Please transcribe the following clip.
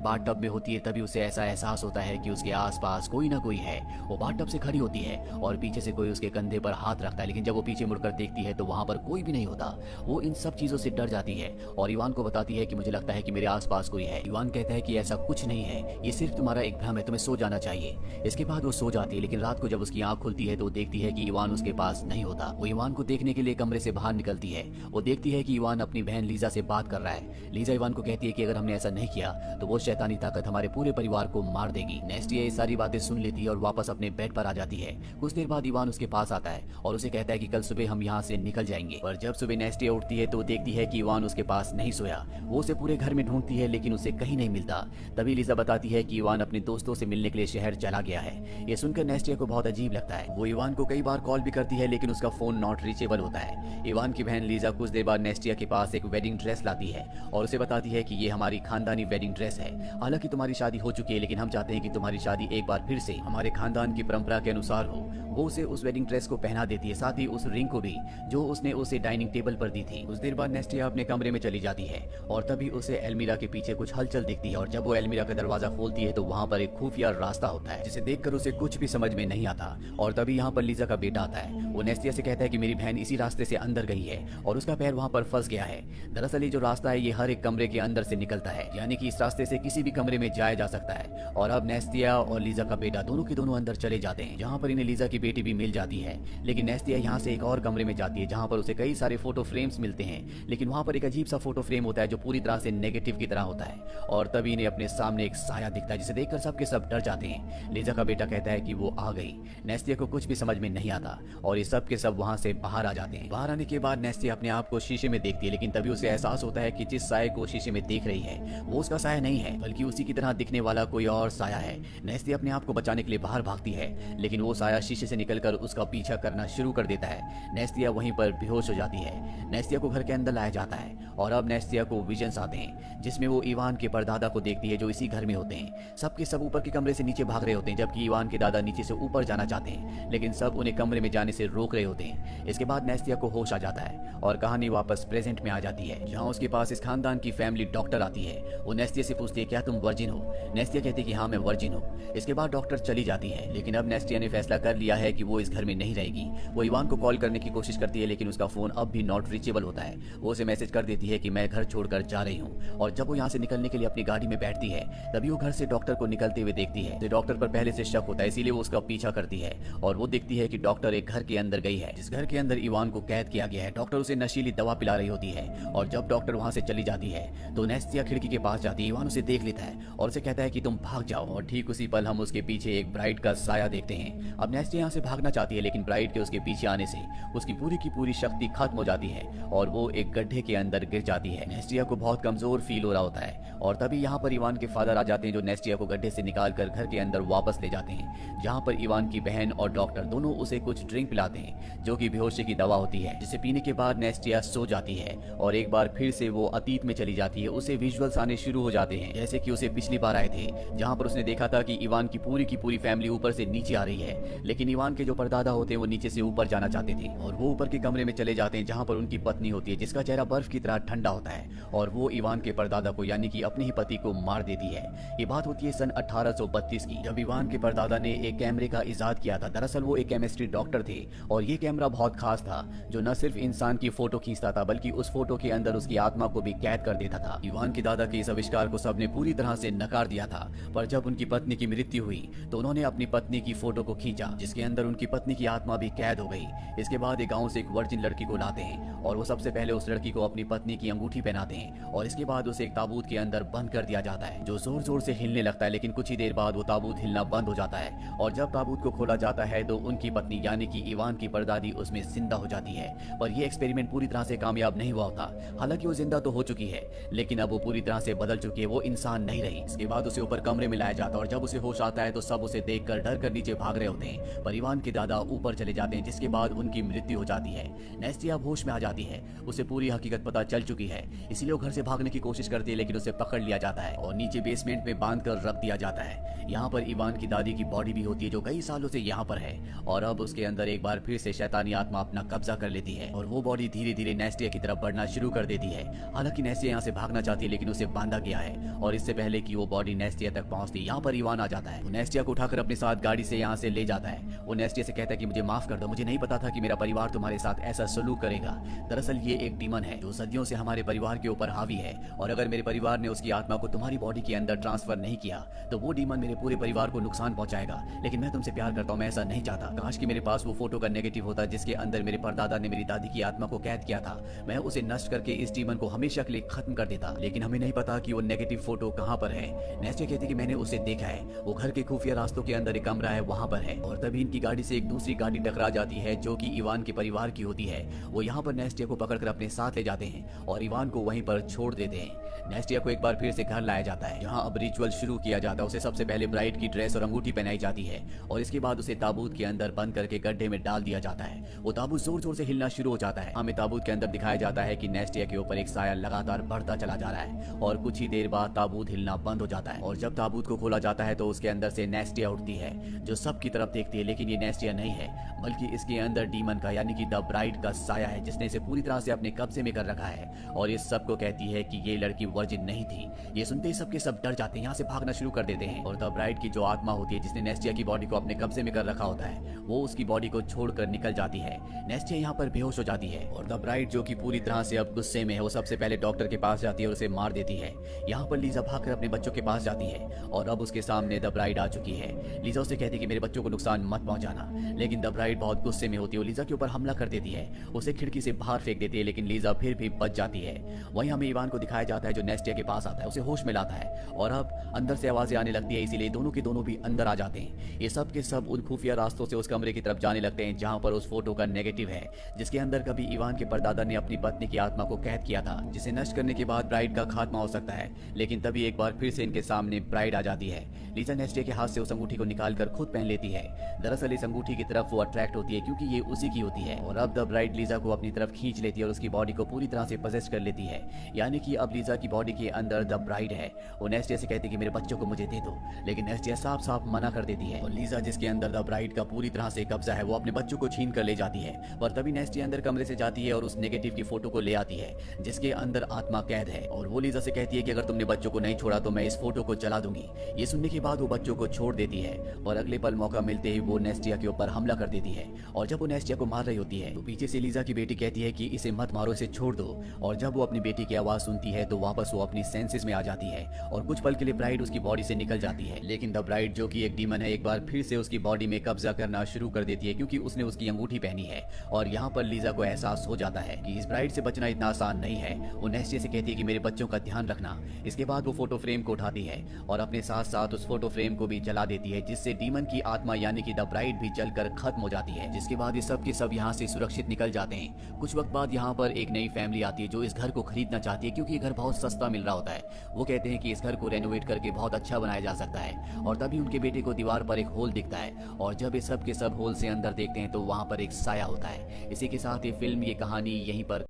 Bathtub में होती है तभी उसे ऐसा एहसास होता है कि उसके आसपास कोई ना कोई है। वो बाथटब से खड़ी होती है और पीछे से कोई उसके कंधे पर हाथ रखता है, लेकिन जब वो पीछे मुड़कर देखती है तो वहां पर कोई भी नहीं होता। वो इन सब चीजों से डर जाती है और इवान को बताती है कि मुझे लगता है कि मेरे आसपास कोई है। इवान कहता है कि ऐसा कुछ नहीं है, ये सिर्फ तुम्हारा एक भ्रम है, तुम्हें सो जाना चाहिए। इसके बाद वो सो जाती है, लेकिन रात को जब उसकी आंख खुलती है तो देखती है कि इवान उसके पास नहीं होता। वो इवान को देखने के लिए कमरे से बाहर निकलती है। वो देखती है कि इवान अपनी बहन लीजा से बात कर रहा है। लीजा इवान को कहती है कि अगर हमने ऐसा नहीं किया तो वो शैतानी ताकत हमारे पूरे परिवार को मार देगी। नेस्टिया ये सारी बातें सुन लेती है और वापस अपने बेड पर आ जाती है। कुछ देर बाद इवान उसके पास आता है और उसे कहता है कि कल सुबह हम यहाँ से निकल जाएंगे। पर जब सुबह नेस्टिया उठती है तो देखती है कि इवान उसके पास नहीं सोया। वो उसे पूरे घर में ढूंढती है लेकिन उसे कहीं नहीं मिलता। तभी लीजा बताती है कि इवान अपने दोस्तों से मिलने के लिए शहर चला गया है। ये सुनकर नेस्टिया को बहुत अजीब लगता है। वो इवान को कई बार कॉल भी करती है लेकिन उसका फोन नॉट रीचेबल होता है। इवान की बहन लीजा कुछ देर बाद नेस्टिया के पास एक वेडिंग ड्रेस लाती है और उसे बताती है कि ये हमारी खानदानी वेडिंग ड्रेस है। हालांकि तुम्हारी शादी हो चुकी है लेकिन हम चाहते हैं कि तुम्हारी शादी एक बार फिर से हमारे खानदान की परंपरा के अनुसार हो। वो उसे उस वेडिंग ड्रेस को पहना देती है, साथ ही उस रिंग को भी जो उसने उसे डाइनिंग टेबल पर दी थी। कुछ देर बाद नेस्टिया अपने कमरे में चली जाती है और तभी उसे एल्मीरा के पीछे कुछ हलचल दिखती है और जब वो एल्मीरा का दरवाजा खोलती है तो वहाँ पर एक खुफिया रास्ता होता है जिसे देखकर उसे कुछ भी समझ में नहीं आता। और तभी यहाँ पर लीजा का बेटा आता है। वो नेस्टिया से कहता है कि मेरी बहन इसी रास्ते से अंदर गई है और उसका पैर वहाँ पर फंस गया है। दरअसल ये जो रास्ता है ये हर एक कमरे के अंदर से निकलता है, यानी कि इस रास्ते से किसी भी कमरे में जाया जा सकता है। और अब नेस्टिया और लीजा का बेटा दोनों के दोनों अंदर चले जाते हैं, जहाँ पर इन्हें लीजा की बेटी भी मिल जाती है। लेकिन नेस्टिया यहाँ से एक और कमरे में जाती है जहाँ पर उसे कई सारे फोटो फ्रेम्स मिलते हैं, लेकिन वहाँ पर एक अजीब सा फोटो फ्रेम होता है जो पूरी तरह से नेगेटिव की तरह होता है। और तभी इन्हें अपने सामने एक साया दिखता है जिसे देखकर सबके सब डर जाते हैं। लीजा का बेटा कहता है कि वो आ गई। नेस्टिया को कुछ भी समझ में नहीं आता और ये सब के सब वहाँ से बाहर आ जाते हैं। बाहर आने के बाद नेस्टिया अपने आप को शीशे में देखती है, लेकिन तभी उसे एहसास होता है कि जिस साये को शीशे में देख रही है वो उसका साया नहीं है बल्कि उसी की तरह दिखने वाला कोई और साया है। नेस्टिया अपने आप को बचाने के लिए बाहर भागती है, लेकिन वो साया शीशे से निकलकर उसका पीछा करना शुरू कर देता है। नेस्टिया वहीं पर बेहोश हो जाती है। नेस्टिया को घर के अंदर लाया जाता है और अब नेस्टिया को विजन्स आते हैं जिसमें वो इवान के परदादा को देखती है जो इसी घर में होते हैं। सबके सब ऊपर के कमरे से नीचे भाग रहे होते हैं जबकि इवान के दादा नीचे से ऊपर जाना चाहते हैं, लेकिन सब उन्हें कमरे में जाने से रोक रहे होते हैं। इसके बाद नेस्टिया को होश आ जाता है और कहानी वापस प्रेजेंट में आ जाती है जहाँ उसके पास इस खानदान की फैमिली डॉक्टर आती है। वो नेस्टिया से पूछती है क्या तुम वर्जिन हो? नेस्टिया कहती है कि हाँ मैं वर्जिन हूँ। इसके बाद डॉक्टर चली जाती है, लेकिन अब नेस्टिया ने फैसला कर लिया है कि वो इस घर में नहीं रहेगी। वो इवान को कॉल करने की कोशिश करती है लेकिन उसका फोन अब भी नॉट रीचेबल होता है। वो उसे मैसेज कर देती है कि मैं घर छोड़कर जा रही हूँ और जब वो यहाँ से निकलने के लिए अपनी गाड़ी में बैठती है तभी वो घर से डॉक्टर को निकलते हुए देखती है। तो डॉक्टर पर पहले से शक होता है, इसीलिए वो उसका पीछा करती है और वो देखती है कि डॉक्टर एक घर के अंदर गई है जिस घर के अंदर इवान को कैद किया गया है। डॉक्टर उसे नशीली दवा पिला रही होती है और जब डॉक्टर वहाँ से चली जाती है तो नेस्टिया खिड़की के पास जाती है। इवान उसे देख लेता है और उसे कहता है कि तुम भाग जाओ और ठीक उसी पल हम उसके पीछे एक ब्राइड का साया देखते हैं। अब नेस्टिया यहाँ से भागना चाहती है लेकिन ब्राइड के उसके पीछे आने से उसकी पूरी की पूरी शक्ति खत्म हो जाती है और वो एक गड्ढे के अंदर गिर जाती है। नेस्टिया को बहुत कमजोर फील हो रहा होता है और तभी यहाँ पर इवान के फादर आ जाते हैं जो नेस्टिया को गड्ढे से निकालकर घर के अंदर वापस ले जाते हैं, जहाँ पर इवान की बहन और डॉक्टर दोनों उसे कुछ ड्रिंक पिलाते हैं जो कि बेहोशी की दवा होती है, जिसे पीने के बाद नेस्टिया सो जाती है और एक बार फिर से वो अतीत में चली जाती है। उसे विजुअल्स आने शुरू हो जाते हैं जैसे कि उसे पिछली बार आए थे, जहाँ पर उसने देखा था कि इवान की पूरी फैमिली ऊपर से नीचे आ रही है, लेकिन इवान के जो परदादा होते हैं वो नीचे से ऊपर जाना चाहते थे और वो ऊपर के कमरे में चले जाते हैं जहाँ पर उनकी पत्नी होती है जिसका चेहरा बर्फ की तरह ठंडा होता है और वो इवान के परदादा को यानी कि अपने ही पति को मार देती है। ये बात होती है सन 1832 की, जब इवान के परदादा ने एक कैमरे का इजाद किया था। दरअसल वो एक केमिस्ट्री डॉक्टर थे और ये कैमरा बहुत खास था जो न सिर्फ इंसान की फोटो खींचता था बल्कि उस फोटो के अंदर उसकी आत्मा को भी कैद कर देता था। इवान के दादा के इस आविष्कार को सबने पूरी तरह से नकार दिया था, पर जब उनकी पत्नी की मृत्यु हुई तो उन्होंने अपनी पत्नी की फोटो को खींचा जिसके अंदर उनकी पत्नी की आत्मा भी कैद हो गई। इसके बाद एक गाँव से एक वर्जिन लड़की को लाते हैं और वो सबसे पहले उस लड़की को अपनी पत्नी की अंगूठी पहनाते हैं और इसके बाद उसे एक ताबूत के अंदर बंद कर दिया जाता है जो जोर जोर से हिलने लगता है, लेकिन कुछ ही देर बाद वो ताबूत हिलना बंद हो जाता है और जब ताबूत को खोला जाता है तो उनकी पत्नी यानी कि इवान की परदादी उसमें जिंदा हो जाती है। पर यह एक्सपेरिमेंट पूरी तरह से कामयाब नहीं हुआ होता। हालांकि वो जिंदा तो हो चुकी है लेकिन अब वो पूरी तरह से बदल चुकी है, वो इंसान नहीं रही। इसके बाद उसे ऊपर कमरे में लाया जाता है और जब उसे होश आता है तो सब उसे देखकर डर कर नीचे भाग रहे होते हैं, पर इवान के दादा ऊपर चले जाते हैं जिसके बाद उनकी मृत्यु हो जाती है। नेस्टिया होश में आ जाती है, उसे पूरी हकीकत पता चल चुकी है, इसीलिए वो घर से भागने की कोशिश करती है लेकिन उसे पकड़ लिया जाता है और नीचे बेसमेंट में बांध कर रख दिया जाता है। यहाँ पर इवान की दादी की बॉडी भी होती है जो कई सालों से यहाँ पर है और अब उसके अंदर एक बार फिर से शैतानी आत्मा अपना कब्जा कर लेती है और वो बॉडी धीरे धीरे नेस्टिया की तरफ बढ़ना शुरू कर देती है। हालांकि नेस्टिया यहाँ से भागना चाहती है लेकिन उसे बांधा गया है और इससे पहले कि वो बॉडी नेस्टिया तक पहुंचती यहाँ पर इवान आ जाता है। वो नेस्टिया को उठाकर अपने साथ गाड़ी से यहाँ से ले जाता है। वो नेस्टिया से कहता है कि मुझे माफ कर दो, मुझे नहीं पता था कि मेरा परिवार तुम्हारे साथ ऐसा सलूक करेगा। दरअसल ये एक डीमन है जो सदियों से हमारे परिवार के ऊपर हावी है, और अगर मेरे परिवार ने उसकी आत्मा को तुम्हारी बॉडी के अंदर ट्रांसफर नहीं किया तो वो डीमन मेरे पूरे परिवार को नुकसान पहुंचाएगा। लेकिन मैं तुमसे प्यार करता हूँ, मैं ऐसा नहीं चाहता। काश कि मेरे पास वो फोटो का नेगेटिव होता जिसके अंदर मेरे परदादा ने मेरी दादी की आत्मा को कैद किया था। मैं उसे नष्ट करके इस डीमन को हमेशा के लिए खत्म कर देता। लेकिन हमें नहीं पता कि वो नेगेटिव फोटो कहाँ पर है। नेस्टिया कहती कि मैंने उसे देखा है, वो घर के खुफिया रास्तों के अंदर एक कमरा है वहाँ पर है। और तभी इनकी गाड़ी से एक दूसरी गाड़ी टकरा जाती है जो कि इवान के परिवार की होती है। वो यहाँ पर नेस्टिया को पकड़कर अपने साथ ले जाते हैं और इवान को वहीं पर छोड़ देते हैं। नेस्टिया को एक बार फिर से घर लाया जाता है, जहाँ अब रिचुअल शुरू किया जाता है। उसे सबसे पहले ब्राइड की ड्रेस और अंगूठी पहनाई जाती है और इसके बाद उसे ताबूत के अंदर बंद करके गड्ढे में डाल दिया जाता है। वो ताबूत जोर जोर से हिलना शुरू हो जाता है। हमें ताबूत के अंदर दिखाया जाता है कि नेस्टिया के ऊपर एक साया लगातार बढ़ता चला जा रहा है और कुछ ही देर बाद ताबूत हिलना बंद हो जाता है। और जब ताबूत को खोला जाता है तो उसके अंदर से नेस्टिया उठती है जो सबकी तरफ देखती है। लेकिन ये नेस्टिया नहीं है, बल्कि इसके अंदर डीमन का यानी कि द ब्राइड का साया है, जिसने इसे पूरी तरह से अपने कब्जे में कर रखा है। और ये सबको कहती है कि ये लड़की वर्जिन नहीं थी। ये सुनते ही सबके सब डर जाते हैं, यहाँ से भागना शुरू कर देते हैं। और द ब्राइड की जो आत्मा होती है जिसने नेस्टिया की बॉडी को अपने कब्जे में कर रखा होता है, वो उसकी बॉडी को छोड़कर निकल जाती है। नेस्टिया यहाँ पर बेहोश हो जाती है और द ब्राइड जो कि पूरी तरह से अब गुस्से में है, वो सबसे पहले डॉक्टर के पास जाती है और उसे मार देती है। यहाँ पर लीजा भागकर अपने बच्चों के पास जाती है और अब उसके सामने द ब्राइड आ चुकी है। लीजा उसे कहती है कि मेरे बच्चों को नुकसान मत पहुंचाना, लेकिन द ब्राइड बहुत गुस्से में होती है। वो लीजा के ऊपर हमला कर देती है, उसे खिड़की से बाहर फेंक देती है, लेकिन लीजा फिर भी बच जाती है। वहीं हमें इवान को दिखाया जाता है जो नेस्टिया के पास आता है, उसे होश में लाता है और अब अंदर से आवाजें आने लगती है, इसीलिए दोनों के दोनों भी अंदर आ जाते हैं। ये सब के सब उन खुफिया रास्तों से उस कमरे की तरफ जाने लगते हैं जहां पर उस फोटो का नेगेटिव है, जिसके अंदर कभी इवान के परदादा ने अपनी पत्नी की आत्मा को कैद किया था, जिसे नष्ट करने के बाद ब्राइड का खात्मा हो सकता है। लेकिन तभी एक बार फिर से इनके सामने ब्राइड आ जाती है। लीजा नेस्टिया के हाथ से उस अंगूठी को निकालकर खुद पहन लेती है। दरअसल इस अंगूठी की तरफ वो अट्रैक्ट होती है क्योंकि ये उसी की होती है। और अब द ब्राइड लीजा को अपनी तरफ खींच लेती है और उसकी बॉडी को पूरी तरह से पजेस्ट कर लेती है, यानी कि अब लीजा की बॉडी के अंदर द ब्राइड है। वो नेस्टिया से कहती है कि मेरे बच्चों को मुझे दे दो, लेकिन नेस्टिया साफ साफ मना कर देती है। और लीजा जिसके अंदर द ब्राइड का पूरी तरह से कब्जा है, वो अपने बच्चों को छीन कर ले जाती है। पर तभी नेस्टिया अंदर कमरे से जाती है और उस नेगेटिव की फोटो को ले आती है जिसके अंदर आत्मा कैद है। और वो लीजा से कहती है कि अगर तुमने बच्चों को नहीं छोड़ा तो मैं इस फोटो को जला दूंगी। ये सुनने के बाद वो बच्चों को छोड़ देती है और अगले पल मौका मिलते ही वो नेस्टिया के ऊपर हमला कर देती है। और जब वो नेस्टिया को मार रही होती है तो पीछे से लीजा की बेटी कहती है कि इसे मत मारो, इसे छोड़ दो। और जब वो अपनी बेटी की आवाज सुनती है तो वापस वो अपनी सेंसेस में आ जाती है और कुछ पल के लिए ब्राइड उसकी बॉडी से निकल जाती है। लेकिन द ब्राइड जो कि एक डीमन है, एक बार फिर से उसकी बॉडी में कब्जा करना शुरू कर देती है क्योंकि उसने उसकी अंगूठी पहनी है। और यहाँ पर लीजा को एहसास हो जाता है कि इस ब्राइड से बचना इतना आसान नहीं है। वो नेस्टिया से कहती है कि मेरे बच्चों का ध्यान रखना। इसके बाद वो फोटो फ्रेम को उठाती है और अपने साथ साथ उस फोटो फ्रेम को भी जला देती है, जिससे डीमन की आत्मा यानी कि द ब्राइड भी जलकर खत्म हो जाती है। जिसके बाद ये सब के सब यहाँ से सुरक्षित निकल जाते हैं। कुछ वक्त बाद यहाँ पर एक नई फैमिली आती है जो इस घर को खरीदना चाहती है क्योंकि ये घर बहुत सस्ता मिल रहा होता है। वो कहते हैं कि इस घर को रेनोवेट करके बहुत अच्छा बनाया जा सकता है। और तभी उनके बेटे को दीवार पर एक होल दिखता है और जब ये सब के सब होल से अंदर देखते हैं तो वहाँ पर एक साया होता है। इसी के साथ ये फिल्म, ये कहानी यहीं पर